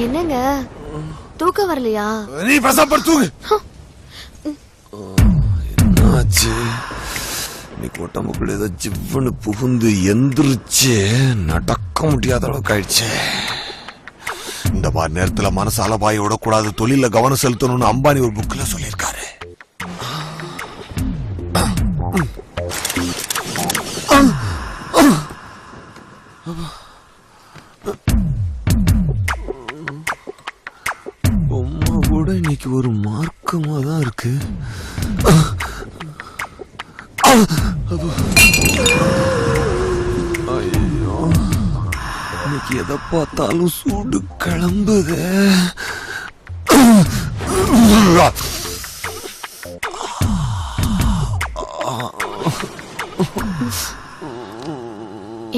என்னங்க தூக்கம் வரலையா? நீ பசாப்படு தூங்கு. என்னாச்சு? நீ உடம்புக்குள்ள ஏதோ ஜிவ்வனு புகுந்து எந்திரிச்சு நடக்க முடியாத அளவுக்கு ஆயிடுச்சு. இந்த மாதிரி நேரத்துல மனசு அலபாய விடக்கூடாது, தொழில கவனம் செலுத்தணும்னு அம்பானி ஒரு புக்ல சொல்லியிருக்காரு. பொம்மை கூட இன்னைக்கு ஒரு மார்க்கமா தான் இருக்கு. ஐயோ, இன்னைக்கு எதை பார்த்தாலும் சூடு கிளம்புது.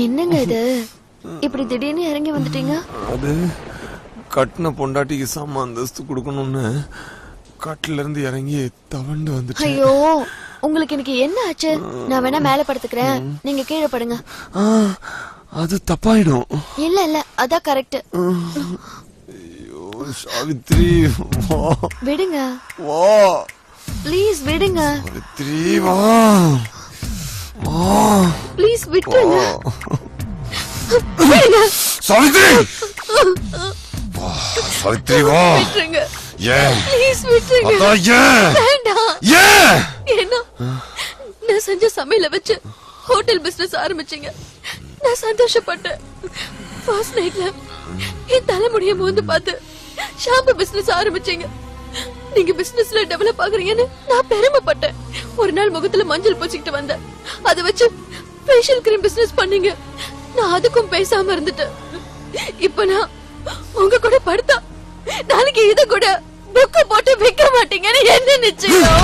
என்னங்க இது இப்படி திடீர்னு இறங்கி வந்துட்டீங்க? அது கட்டின பொண்டாட்டிக்கு சம அந்தஸ்து கொடுக்கணும்னு காட்டுல இருந்து இறங்கி தவண்டு வந்துட்டேன். ஐயோ, உங்களுக்கு இன்னைக்கு என்ன ஆச்சு? நான் வேணா மேல படுத்துக்கிறேன், நீங்க கீழே படுங்க. அது தப்பாயிடும். இல்ல இல்ல, அதான் கரெக்ட். ஐயோ சாவித்ரி, வா விடுங்க, வா ப்ளீஸ் விடுங்க. சாவித்ரி, வா வா ப்ளீஸ் விட்டுருங்க. சாவித்ரி, வா சாவித்ரி, வா விட்டுருங்க. ஏன்? ப்ளீஸ் விட்டுருங்க. அதான் ஏன்? வேண்டாம். ஏன்? ஏன்னா நான் செஞ்ச சமையல வச்சு ஹோட்டல் பிசினஸ் ஆரம்பிச்சீங்க. நான் சந்தோஷப்பட்டேன். ஃபர்ஸ்ட் நைட்ல என் தலைமுடிய மோந்து பார்த்து ஷாம்பு பிசினஸ் ஆரம்பிச்சீங்க. நீங்க பிசினஸ்ல டெவலப் ஆகுறீங்கன்னு நான் பெருமைப்பட்டேன். ஒரு நாள் முகத்துல மஞ்சள் பூச்சிக்கிட்டு வந்தேன். அதை வச்சு ஃபேஷியல் கிரீம் பிசினஸ் பண்ணீங்க. நான் அதுக்கும் பேசாம இருந்துட்டேன். இப்ப நான் உங்க கூட படுத்தா நாளைக்கு இத கூட புக்க போட்டு விற்க மாட்டீங்கன்னு என்ன நிச்சயம்?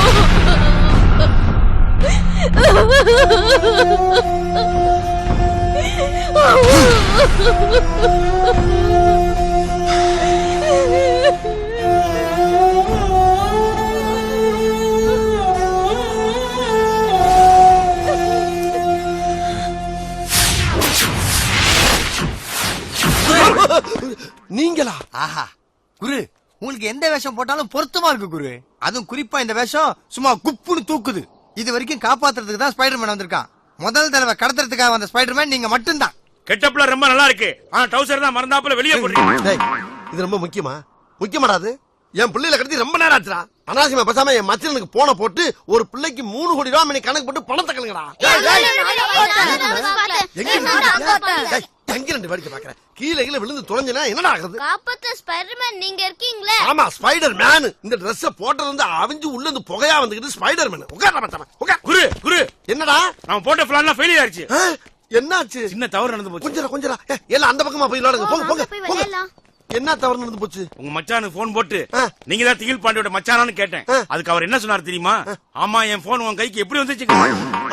நீங்களா? ஆஹா குரு, உங்களுக்கு எந்த வேஷம் போட்டாலும் பொருத்தமா இருக்கு குரு. அதுவும் குறிப்பா இந்த வேஷம் சும்மா குப்புன்னு தூக்குது. இது வரைக்கும் காப்பாத்துறதுக்கு தான் ஸ்பைடர்மேன் வந்திருக்கான். முதல் தடவை கடத்துறதுக்காக வந்த ஸ்பைடர்மேன் நீங்க மட்டும்தான். கெட்டப்ல ரொம்ப நல்லா இருக்கு. ஆனா டவுசர் தான் மறந்தாப்புல வெளியே போடுறீங்க. இது ரொம்ப முக்கியமா? முக்கியமாடாது? என் பிள்ளைல கடத்தி ரொம்ப நேரம் ஆச்சுடா. அனாவசியமா பேசாம என் மச்சனுக்கு போன போட்டு ஒரு பிள்ளைக்கு 3 கோடி ரூபாய் மணி கணக்கு போட்டு பணத்தை கலங்கடா. எங்க ரெண்டு வேடிக்கை பாக்குறேன்? கீழே கீழே விழுந்து தொலைஞ்சனா என்னடா ஆகுது? காப்பாத்த ஸ்பைடர்மேன் நீங்க இருக்கீங்களே. ஆமா, ஸ்பைடர் மேன். இந்த Dress போட்டது வந்து அவிஞ்சு உள்ள இருந்து புகையா வந்துகிட்டு ஸ்பைடர் மேன். உட்கார்றா மச்சான், உட்கார். குரு குரு, என்னடா நான் போட்ட பிளான்லாம் ஃபெயிலியர் ஆயிடுச்சு. என்னாச்சு? சின்ன தவறு நடந்து போச்சு. கொஞ்சம் எல்லாம் அந்த பக்கமா போய் விளையாடுங்க. போங்க போங்க போங்க. என்ன தவறு நடந்து போச்சு? உங்க மச்சானுக்கு போன் போட்டு நீங்க தான் திகில் பாண்டியோட மச்சானான்னு கேட்டேன். அதுக்கு அவர் என்ன சொன்னார் தெரியுமா? ஆமா, என் போன் உன் கைக்கு எப்படி வந்துச்சு?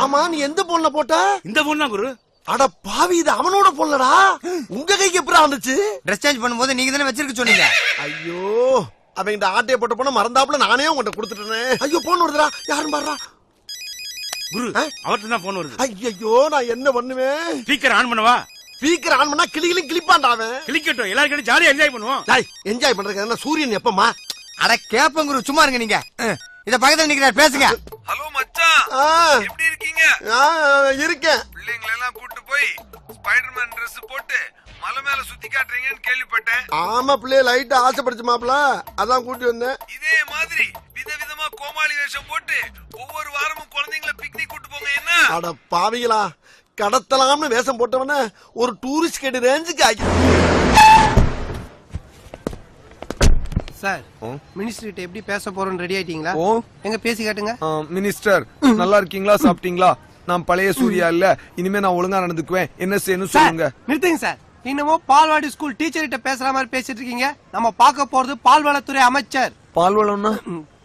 ஆமா, நீ எந்த போன்ல போட்ட? இந்த போன் தான் குரு. அட பாவி, இது அவனோட போன்லடா. உங்க கைக்கு எப்படி வந்துச்சு? ட்ரெஸ் சேஞ்ச் பண்ணும்போது நீங்க தானே வச்சிருக்க சொன்னீங்க. ஐயோ, அவங்க ஆட்டைய போட்ட போன மறந்தாப்புல நானே உங்கள்கிட்ட கொடுத்துட்டேன். ஐயோ, போன் வருதுடா. யாரும் பாடுறா? குரு, அவர்கிட்ட தான் போன் வருது. ஐயோ, நான் என்ன பண்ணுவேன்? ஸ்பீக்கர் ஆன் பண்ணவா? ஸ்பீக்கர் ஆன் பண்ணா கிளிகளும் கிளிப்பாண்டாவே. கிளிக்கட்டும், எல்லாரும் ஜாலியா என்ஜாய் பண்ணுவோம். என்ஜாய் பண்றதுக்கு என்ன சூரியன் எப்பமா? அட கேப்பன் குரு, சும்மா இருங்க நீங்க. இத பக்கத்துல நிக்கிறார், பேசுங்க. ஹலோ மச்சான், எப்படி இருக்கீங்க? இருக்கேன். பிள்ளைங்களை எல்லாம் கூட்டு போய் ஸ்பைடர்மேன் Dress போட்டு மலை மேல சுத்தி காட்டுறீங்கன்னு கேள்விப்பட்டேன். ஆமா, பிள்ளைய லைட்டா ஆசைப்படுச்சு மாப்பிள, அதான் கூட்டி வந்தேன். இதே மாதிரி விதவிதமா கோமாளி வேஷம் போட்டு ஒவ்வொரு வாரமும் குழந்தைங்களை பிக்னிக் கூட்டு போங்க. என்ன அட பாவிகளா, கடத்தலாம்னு வேஷம் போட்டவன ஒரு டூரிஸ்ட் கைடு ரேஞ்சுக்கு ஆகி. சார், மினிஸ்டர் கிட்ட எப்படி பேச போறோம்னு ரெடி ஆயிட்டீங்களா? எங்க பேசி காட்டுங்க. மினிஸ்டர், நல்லா இருக்கீங்களா? சாப்பிட்டீங்களா? நான் பழைய சூர்யா இல்ல, இனிமே நான் ஒழுங்கா நடந்துக்குவேன். என்ன செய்யணும் சொல்லுங்க. நிறுத்துங்க சார். இன்னமும் பால்வாடி ஸ்கூல் டீச்சர் கிட்ட பேசுற மாதிரி பேசிட்டு இருக்கீங்க. நம்ம பார்க்க போறது பால்வளத்துறை அமைச்சர். பால்வளம்னா?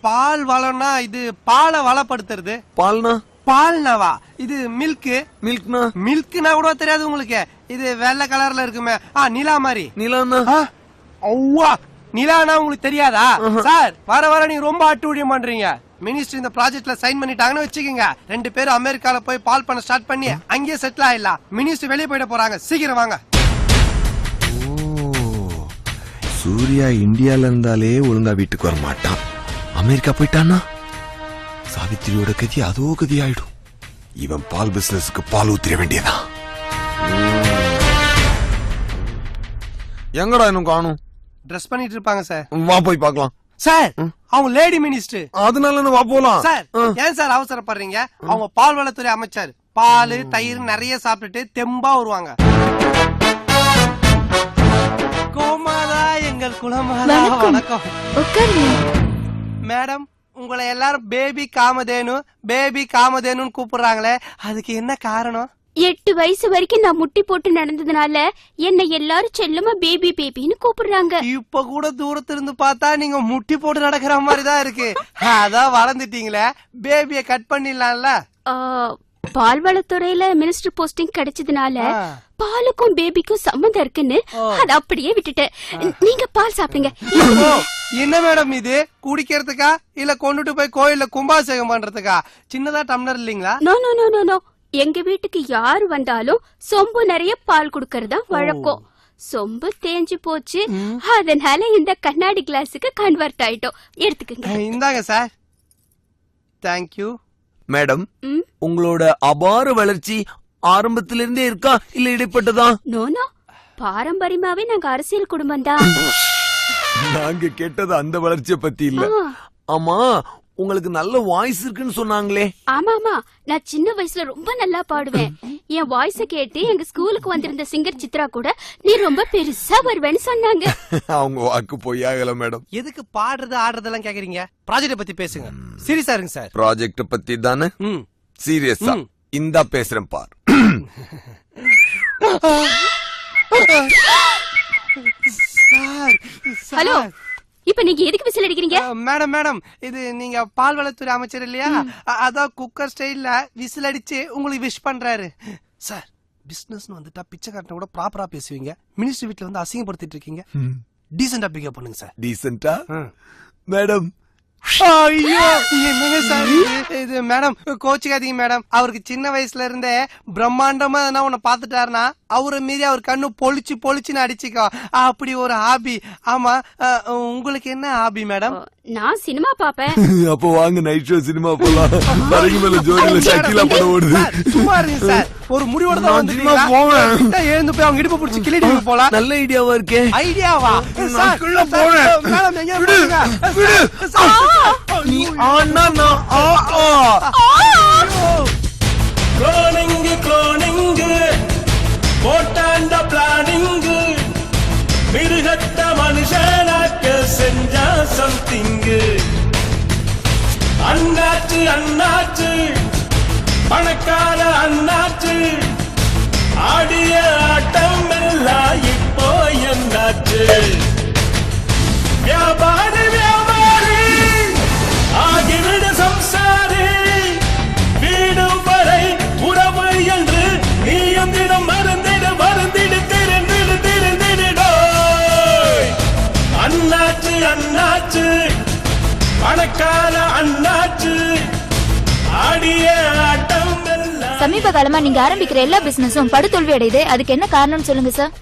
பால் வளம்னா இது பாலை வளப்படுத்துறது. பால்னா? பால்னாவா? இது மில்க். மில்க்னா? மில்க்னா கூட தெரியாது உங்களுக்கு? இது வெள்ளை கலர்ல இருக்குமே, நிலா மாதிரி. நிலானா? நிலானா உங்களுக்கு தெரியாதா? சார், வர வர நீங்க ரொம்ப அட்டூழியம் பண்றீங்க. மினிஸ்டர் இந்த ப்ராஜெக்ட்ல சைன் பண்ணிட்டாங்கன்னு வச்சுக்கோங்க, 2 பேரும் அமெரிக்கால போய் பால் பண்ண ஸ்டார்ட் பண்ணி அங்கேயே செட்டில் ஆயிடலாம். மினிஸ்டர் வெளியே போயிட போறாங்க, சீக்கிரம் வாங்க. சூர்யா இந்தியால இருந்தாலே ஒழுங்கா வீட்டுக்கு வர மாட்டான். அமெரிக்கா போயிட்டான்னா சாவித்திரியோட கதி அதோ கதி ஆயிடும். இவன் பால் பிசினஸ்க்கு பால் ஊத்திர வேண்டியதான். எங்கடா இன்னும் காணும்? ட்ரெஸ் பண்ணிட்டு இருப்பாங்க சார். வா போய் பார்க்கலாம். சார் அவங்க லேடி மினிஸ்டர். அதனால வா போலாம். சார் ஏன் சார் அவசரப்படுறீங்க? அவங்க பால்வளத்துறை அமைச்சர். பால் தயிர் நிறைய சாப்பிட்டுட்டு தெம்பா வருவாங்க. கோமாதா எங்கள் குலமாதா வணக்கம். மேடம் உங்களை எல்லாரும் பேபி காமதேனு கூப்பிடுறாங்களே, அதுக்கு என்ன காரணம்? 8 வயசு வரைக்கும் நான் முட்டி போட்டு நடந்ததுனால என்னை எல்லாரும் செல்லமா பேபி பேபின்னு கூப்பிடுறாங்க. இப்ப கூட தூரத்துல இருந்து பார்த்தா நீங்க முட்டி போட்டு நடக்கிற மாதிரி தான் இருக்கு. அதான் வளர்ந்துட்டீங்களே, பேபிய கட் பண்ணிடலாம்ல. பால்வளத்துறையில மினிஸ்டர் போஸ்டிங் கிடைச்சதுனால பாலுக்கும் பேபிக்கும் சம்மந்தம் இருக்குன்னு அதை அப்படியே விட்டுட்டேன். நீங்க பால் சாப்பிடுங்க. என்ன மேடம் இது, குடிக்கிறதுக்கா இல்ல கொண்டுட்டு போய் கோயில்ல கும்பாபிஷேகம் பண்றதுக்கா? சின்னதா டம்ளர் இல்லீங்களா? No no no no no. எங்க வீட்டுக்கு யாரு வந்தாலும் சொம்பு நிறைய பால் குடுக்கறதா வழக்கம். சொம்பு தேஞ்சு போச்சு, அதனால இந்த கண்ணாடி கிளாஸுக்கு கன்வெர்ட் ஆயிட்டோம். எடுத்துக்கங்க. இந்தாங்க சார். தேங்க்யூ. மேடம், உங்களோட அபார வளர்ச்சி ஆரம்பத்திலிருந்தே இருக்கா இல்ல இடைப்பட்டதா? நோ நோ, பாரம்பரியமாவே நாங்க அரசியல் குடும்பம் தான். நாங்க கேட்டது அந்த வளர்ச்சிய பத்தி இல்ல. ஆமா, உங்களுக்கு நல்ல வாய்ஸ் இருக்குன்னு சொன்னாங்களே. ஆமா ஆமா, நான் சின்ன வயசுல ரொம்ப நல்லா பாடுவேன். என் வாய்ஸ கேட்டு எங்க ஸ்கூலுக்கு வந்திருந்த சிங்கர் சித்ரா கூட நீ ரொம்ப பெருசா வருவேன்னு சொன்னாங்க. அவங்க வாக்கு பொய்யாகல மேடம். எதுக்கு பாடுறது ஆடுறதெல்லாம் கேக்குறீங்க? ப்ராஜெக்ட பத்தி பேசுங்க. சீரியஸா இருங்க சார். ப்ராஜெக்ட் பத்தி தானே? சீரியஸா இந்தா பேசுறேன் பார். ஹலோ, இப்ப நீங்க எதுக்கு விசில் அடிக்கிறீங்க? மேடம் இது நீங்க பால்வளத்துறை அமைச்சர் இல்லையா? அதான் குக்கர் ஸ்டைல்ல விசில் அடிச்சு உங்களுக்கு விஷ் பண்றாரு. சார், பிசினஸ் வந்துட்டா பிச்சைக்காரனை கூட ப்ராப்பரா பேசுவீங்க. மினிஸ்டர் வீட்ல வந்து அசிங்கப்படுத்திட்டு இருக்கீங்க. டீசென்டா பிகேவ் பண்ணுங்க சார். டீசென்டா மேடம்? ஐயோ என்னங்க சார் இது? மேடம் கோச்சுக்காதீங்க மேடம். அவருக்கு சின்ன வயசுல இருந்தே பிரம்மாண்டமா எதனா உன்னை பாத்துட்டாருன்னா அவரை மீறி அவர் கண்ணு பொழிச்சுன்னு அடிச்சுக்கோ. அப்படி ஒரு ஹாபி. ஆமா, உங்களுக்கு என்ன ஹாபி மேடம்? நான் சினிமா பாப்பேன். அப்போ வாங்க நைட் ஷோ சினிமா போலாம். பரங்கி மேல ஜோடியில சக்கிலா படம் ஓடுது. சும்மா இருங்க சார். ஒரு முடிவோட தான் வந்துட்டீங்களா? எழுந்து போய் அவங்க இடுப்பு பிடிச்சி கிளிட்டு போலாம். நல்ல ஐடியாவா இருக்கே. ஐடியாவா? நான் போறேன். மேடம் எங்க போறீங்க? நீ ஆனா நான் க்ளோனிங் போட்டாண்ட பிளானிங் மிருகத்த மனுஷனாக்க செஞ்சா சம்திங். அண்ணாச்சு பணக்கார அண்ணாச்சு ஆடிய ஆட்டம் எல்லாம் இப்போ என்னாச்சு? வியாபாரி ஆகிவிடு சம்சாரி, வீடு வரை உறவு என்று நீயும் தினம் மருந்திடு திருந்திடு. அண்ணாச்சு பணக்கார அண்ணாச்சு ஆடிய ஆட்டம் எல்லாம். சமீப காலமா நீங்க ஆரம்பிக்கிற எல்லா பிசினஸும் படுதோல்வி அடையுது. அதுக்கு என்ன காரணம்னு சொல்லுங்க சார்.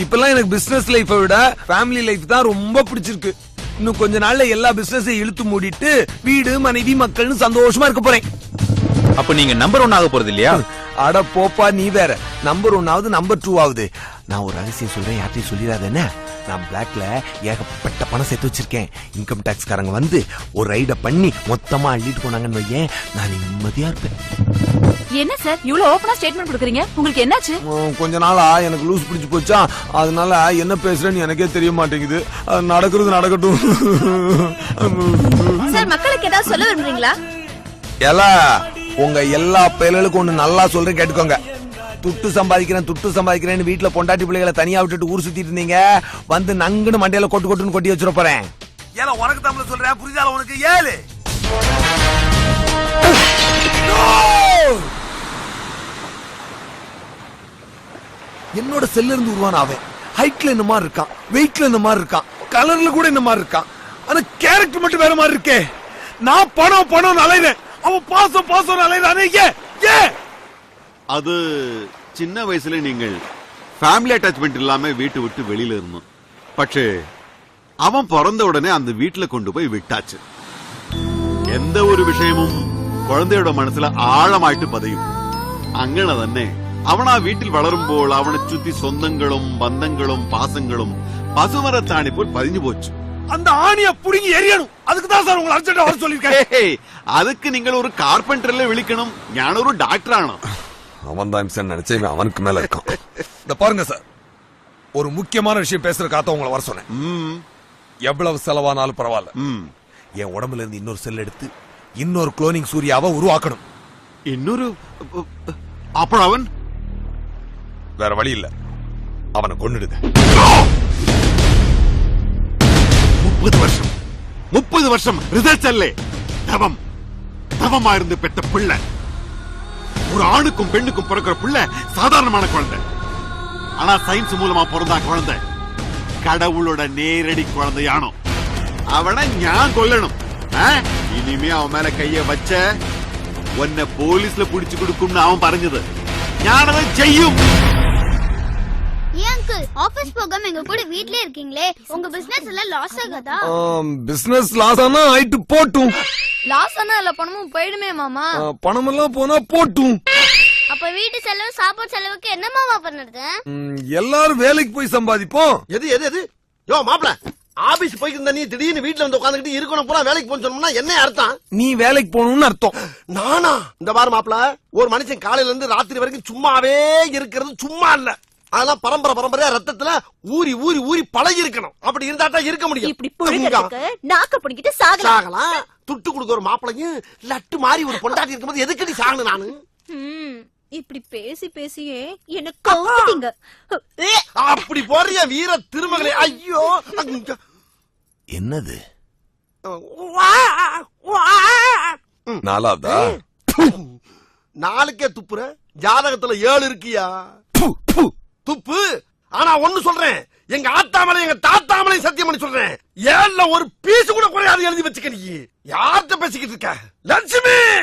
இப்பெல்லாம் எனக்கு பிசினஸ் லைஃபை விட ஃபேமிலி லைஃப் தான் ரொம்ப பிடிச்சிருக்கு. இன்னும் கொஞ்ச நாள்ல எல்லா பிசினஸையும் இழுத்து மூடிட்டு வீடு மனைவி மக்கள்னு சந்தோஷமா இருக்க போறேன். அப்ப நீங்க நம்பர் 1 ஆக போறது இல்லையா? அட போப்பா, நீ வேற. நம்பர் 1 ஆகுது, நம்பர் 2 ஆகுது. நான் ஒரு ரகசியம் சொல்றேன், யார்ட்டையும் சொல்லிடாத என்ன? நான் பிளாக்ல ஏகப்பட்ட பணம் சேர்த்து வச்சிருக்கேன். இன்கம் டாக்ஸ் காரங்க வந்து ஒரு ரைட பண்ணி மொத்தமா அள்ளிட்டு போனாங்கன்னு வையேன், நான் நிம்மதியா இருப்பேன். என்ன சார் இவ்வளவு ஓபனா ஸ்டேட்மெண்ட் கொடுக்குறீங்க? உங்களுக்கு என்னாச்சு? கொஞ்ச நாளா எனக்கு லூஸ் பிடிச்சு போச்சா, அதனால என்ன பேசுறேன்னு எனக்கே தெரிய மாட்டேங்குது. நடக்கிறது நடக்கட்டும். சார், மக்களுக்கு ஏதாவது சொல்ல விரும்புறீங்களா? உங்க எல்லா பயலுக்கும் ஒண்ணு நல்லா சொல்றேன், கேட்டுக்கோங்க. துட்டு சம்பாதிக்கிறேன்னு வீட்டுல பொண்டாட்டி பிள்ளைகளை தனியா விட்டுட்டு ஊர் சுத்திட்டு இருந்தீங்க, வந்து நங்குன்னு மண்டையில கொட்டுன்னு கொட்டி வச்சிட போறேன். ஏல உனக்கு தமிழ் சொல்றேன், புரியுதா உனக்கு? ஏழு என்னோட செல்ல இருந்து உருவான அவன் ஹைட்ல இந்த மாதிரி இருக்கான், வெயிட்ல இந்த மாதிரி இருக்கான், கலர்ல கூட இந்த மாதிரி இருக்கான். ஆனா கேரக்டர் மட்டும் வேற மாதிரி இருக்கே. நான் பணம் அலைறேன், அவன் பாசம் அலைறானே. ஏன்? அது சின்ன வயசுல நீங்கள் ஃபேமிலி அட்டாச்மெண்ட் இல்லாம வீட்டை விட்டு வெளியில இருந்தோம். പക്ഷേ അവൻ பிறந்த உடனே அந்த வீட்டுல கொண்டு போய் விட்டாச்சு எந்த ஒரு விஷயமும் குழந்தையோட மனசுல ஆழமாയിട്ട് പതിയും അങ്ങനെ തന്നെ അവൻ ആ വീട്ടിൽ വളരുമ്പോൾ അവനെ ചുറ്റി സ്വന്തങ്ങളും ബന്ധങ്ങളും പാസങ്ങളും പശുമരത്താണി പോൽ പതിഞ്ഞു പോച്ചു அந்த ஆணிய புடுங்கி எரியணும் அதுக்கு தான் சார் உங்களை அர்ஜென்ட்டா வர சொல்லிருக்கேன் அதுக்கு நீங்கள் ஒரு கார்பெண்டர்ல விളിക്കണം ഞാൻ ஒரு டாக்டராണ് அவன் தான் சார் நினைச்சேன் அவனுக்கு மேல இருக்கான் இந்த பாருங்க சார் ஒரு முக்கியமான விஷயம் பேசுறதுக்காக உங்களை வர சொன்னேன் எவ்வளவு செலவானாலும் பரவாயில்ல என் உடம்புல இருந்து இன்னொரு செல் எடுத்து இன்னொரு குளோனிங் சூர்யாவை உருவாக்கணும் இன்னொரு அப்ப அவன் வேற வழி இல்ல அவனை கொன்னுடுங்க 30 வருஷம் ரிசர்ச் அல்லே தவம் தவமா இருந்து பெற்ற பிள்ளை ஒரு ஆணுக்கும் பெண்ணுக்கும் பிறக்கிற பிள்ளை சாதாரணமான குழந்தை ஆனா சயின்ஸ் மூலமா பிறந்தா குழந்தை கடவுளோட நேரடி குழந்தையானோ அவனை ஞான் கொல்லணும் இனிமே அவன் மேல கைய வச்ச உன்னை போலீஸ்ல புடிச்சு கொடுக்கும்னு அவன் പറഞ്ഞது ஞானதை செய்யும் அங்கிள் ஆபீஸ் போகாம எங்க கூட வீட்லயே இருக்கீங்களே உங்க பிசினஸ் எல்லாம் லாஸ் ஆகாதா பிசினஸ் லாஸ் ஆனா ஆயிட்டு போட்டும் லாஸ் ஆனா எல்லா பணமும் போயிடுமே மாமா பணம் எல்லாம் போனா போட்டும் அப்ப வீட்டு செலவு சாப்பாடு செலவுக்கு என்ன மாமா பண்ணுறது எல்லாரும் வேலைக்கு போய் சம்பாதிப்போம் எது எது எது யோ மாப்ள ஆபீஸ் போயிட்டு இருந்த நீ திடீர்னு வீட்டுல வந்து உட்காந்துக்கிட்டு இருக்கணும் பூரா வேலைக்கு போன்னு சொன்னோம்னா என்ன அர்த்தம் நீ வேலைக்கு போகணும்னு அர்த்தம் நானா இந்த பாரு மாப்ள ஒரு மனுஷன் காலையில இருந்து ராத்திரி வரைக்கும் சும்மாவே இருக்கிறது சும்மா இல்ல அதெல்லாம் பரம்பரையா ரத்தத்துல ஊறி ஊறி ஊறி பழகி இருக்கணும் அப்படி இருந்தா தான் இருக்க முடியும் இப்படி புடிக்கிறதுக்கு நாக்க புடிக்கிட்டு சாகலாம் துட்டு கொடுக்க ஒரு மாப்பிளையும் லட்டு மாதிரி ஒரு பொண்டாட்டி இருக்கும்போது எதுக்கு நீ சாகணும் நானு இப்படி பேசி பேசியே என்ன கவுத்திட்டீங்க அப்படி போறிய வீர திருமகளே ஐயோ என்னது நாலாவதா நாளுக்கே துப்புற ஜாதகத்துல 7 இருக்கியா துப்பு ஆனா ஒண்ணு சொல்றேன் எங்க ஆத்தாமலை எங்க தாத்தாமலை சத்தியம் பண்ணி சொல்றேன் 7ல ஒரு பீஸ் கூட குறையாது எழுதி வச்சுக்க நீ யார்கிட்ட பேசிக்கிட்டு இருக்க லட்சுமி